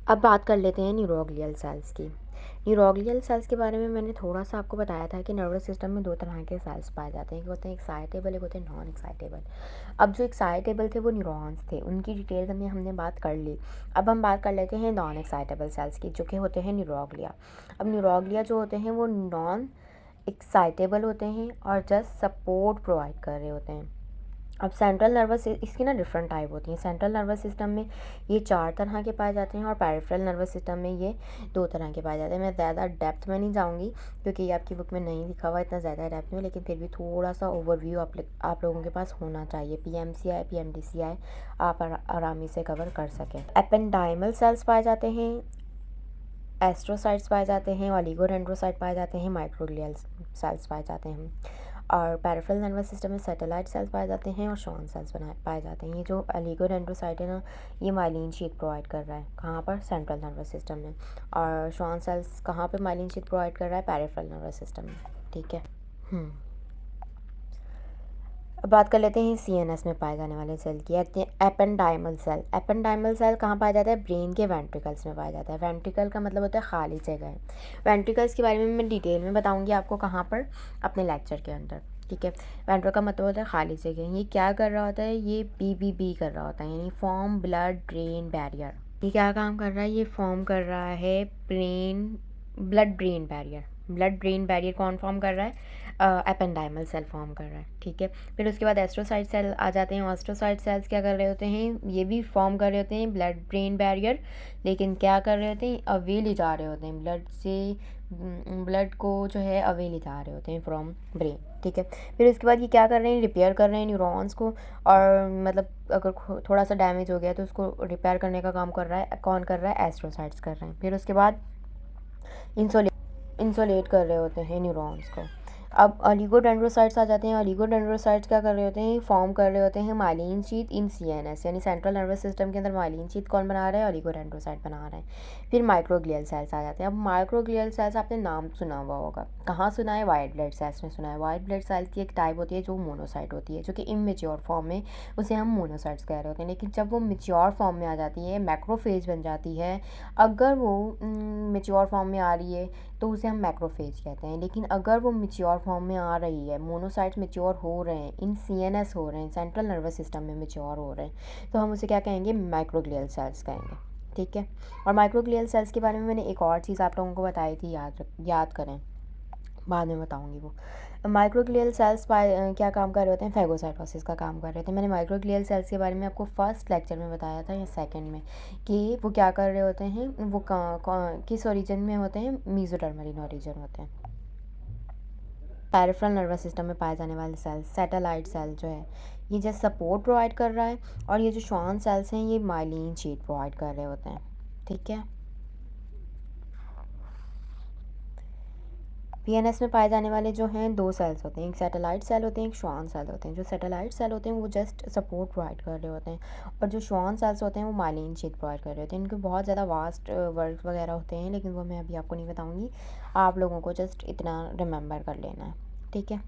अब बात कर लेते हैं न्यूरोग्लियल सेल्स की। न्यूरोग्लियल सेल्स के बारे में मैंने थोड़ा सा आपको बताया था कि नर्वस सिस्टम में दो तरह के सेल्स पाए जाते हैं, एक होते हैं एक्साइटेबल, एक होते हैं नॉन एक्साइटेबल। अब जो एक्साइटेबल थे वो न्यूरॉन्स थे, उनकी डिटेल में हमने बात कर ली। अब हम बात कर लेते हैं नॉन एक्साइटेबल सेल्स की, जो कि होते हैं न्यूरोग्लिया। अब न्यूरोग्लिया जो होते हैं वो नॉन एक्साइटेबल होते हैं और जस्ट सपोर्ट प्रोवाइड कर रहे होते हैं। अब सेंट्रल नर्वस इसकी ना डिफरेंट टाइप होती हैं। सेंट्रल नर्वस सिस्टम में ये 4 तरह के पाए जाते हैं और पेरिफेरल नर्वस सिस्टम में ये 2 तरह के पाए जाते हैं। मैं ज़्यादा डेप्थ में नहीं जाऊँगी क्योंकि ये आपकी बुक में नहीं लिखा हुआ इतना ज़्यादा डेप्थ में, लेकिन फिर भी थोड़ा सा ओवरव्यू आप लोगों के पास होना चाहिए। पीएमसीआई, पीएमडीसीआई आप आरामी से कवर कर सकें। एपेंडाइमल सेल्स पाए जाते हैं, एस्ट्रोसाइट्स पाए जाते हैं, ऑलिगोडेंड्रोसाइट पाए जाते हैं, माइक्रोग्लियल सेल्स पाए जाते हैं। और पेरिफेरल नर्वस सिस्टम में सैटेलाइट सेल्स पाए जाते हैं और शॉन सेल्स पाए जाते हैं। ये जो ऑलिगोडेंड्रोसाइट है ना, ये माइलिन शीट प्रोवाइड कर रहा है कहाँ पर, सेंट्रल नर्वस सिस्टम में। और शॉन सेल्स कहाँ पर माइलिन शीट प्रोवाइड कर रहा है, पेरिफेरल नर्वस सिस्टम में। ठीक है। अब बात कर लेते हैं सीएनएस में पाए जाने वाले सेल की। Ependymal cell. एपेंडाइमल सेल कहाँ पाया जाता है, ब्रेन के वेंट्रिकल्स में पाया जाता है। वेंट्रिकल का मतलब होता है खाली जगह। वेंट्रिकल्स के बारे में मैं डिटेल में बताऊंगी आपको कहाँ पर, अपने लेक्चर के अंदर। ठीक है। वेंट्रिकल का मतलब होता है खाली जगह। ये क्या कर रहा होता है, ये पीबीबी कर रहा होता है, यानी फॉर्म ब्लड ब्रेन बैरियर। ये क्या काम कर रहा है, ये फॉर्म कर रहा है blood brain barrier. Blood brain barrier कौन फॉर्म कर रहा है, एपेंडाइमल सेल फॉर्म कर रहा है। ठीक है। फिर उसके बाद एस्ट्रोसाइट सेल आ जाते हैं। एस्ट्रोसाइट सेल्स क्या कर रहे होते हैं, ये भी फॉर्म कर रहे होते हैं ब्लड ब्रेन बैरियर, लेकिन क्या कर रहे होते हैं, अवे ले जा रहे होते हैं ब्लड से, ब्लड को जो है अवे ले जा रहे होते हैं फ्रॉम ब्रेन। ठीक है। फिर उसके बाद ये क्या कर रहे हैं, रिपेयर कर रहे हैं न्यूरॉन्स को, और मतलब अगर थोड़ा सा डैमेज हो गया तो उसको रिपेयर करने का काम कर रहा है, कौन कर रहा है, एस्ट्रोसाइट्स कर रहे हैं। फिर उसके बाद इंसोलेट कर रहे होते हैं न्यूरॉन्स को। अब ऑलिगोडेंड्रोसाइट्स आ जाते हैं। ऑलिगोडेंड्रोसाइट्स क्या कर रहे होते हैं, फॉर्म कर रहे होते हैं माइलिन शीथ इन सीएनएस, यानी सेंट्रल नर्वस सिस्टम के अंदर माइलिन शीथ कौन बना रहा है, ऑलिगोडेंड्रोसाइट बना रहे हैं। फिर माइक्रोग्लियल सेल्स आ जाते हैं। अब माइक्रोग्लियल सेल्स आपने नाम सुना हुआ होगा, कहाँ सुना है, वाइट ब्लड सेल्स में सुना है। वाइट ब्लड सेल्स की एक टाइप होती है जो मोनोसाइट होती है, जो कि इमेच्योर फॉर्म में उसे हम मोनोसाइट्स कह रहे होते हैं। लेकिन जब वो मेच्योर फॉर्म में आ जाती है, मैक्रोफेज बन जाती है, अगर वो मेच्योर फॉर्म में आ रही है तो उसे हम मैक्रोफेज कहते हैं। लेकिन अगर वो मेच्योर फॉर्म में आ रही है, मोनोसाइट्स मेच्योर हो रहे हैं, इन सीएनएस हो रहे हैं, सेंट्रल नर्वस सिस्टम में मेच्योर हो रहे हैं, तो हम उसे क्या कहेंगे, माइक्रोग्लियल सेल्स कहेंगे। ठीक है। और माइक्रोग्लियल सेल्स के बारे में मैंने एक और चीज़ आप लोगों को बताई थी, याद करें, बाद में बताऊंगी वो। माइक्रोग्लियल सेल्स क्या काम कर रहे होते हैं, फैगोसाइटोसिस का काम कर रहे थे। मैंने माइक्रोग्लियल सेल्स के बारे में आपको फर्स्ट लेक्चर में बताया था या सेकंड में, कि वो क्या कर रहे होते हैं, वो किस ओरिजिन में होते हैं, मीजोडर्मल ओरिजिन होते हैं। पेरिफेरल नर्वस सिस्टम में पाए जाने वाले सेल्स, सैटेलाइट सेल जो है, ये जस्ट सपोर्ट प्रोवाइड कर रहा है, और ये जो श्वान सेल्स हैं ये माइलिन शीट प्रोवाइड कर रहे होते हैं। ठीक है। पीएनएस में पाए जाने वाले जो हैं 2 सेल्स होते हैं, एक सैटेलाइट सेल होते हैं, एक श्वान सेल होते हैं। जो सैटेलाइट सेल होते हैं वो जस्ट सपोर्ट प्रोवाइड कर रहे होते हैं, और जो श्वान सेल्स होते हैं वो माइलिन शीट प्रोवाइड कर रहे होते हैं। इनके बहुत ज़्यादा वास्ट वर्क वगैरह होते हैं, लेकिन वो मैं अभी आपको नहीं बताऊँगी, आप लोगों को जस्ट इतना रिमेंबर कर लेना है। ठीक है।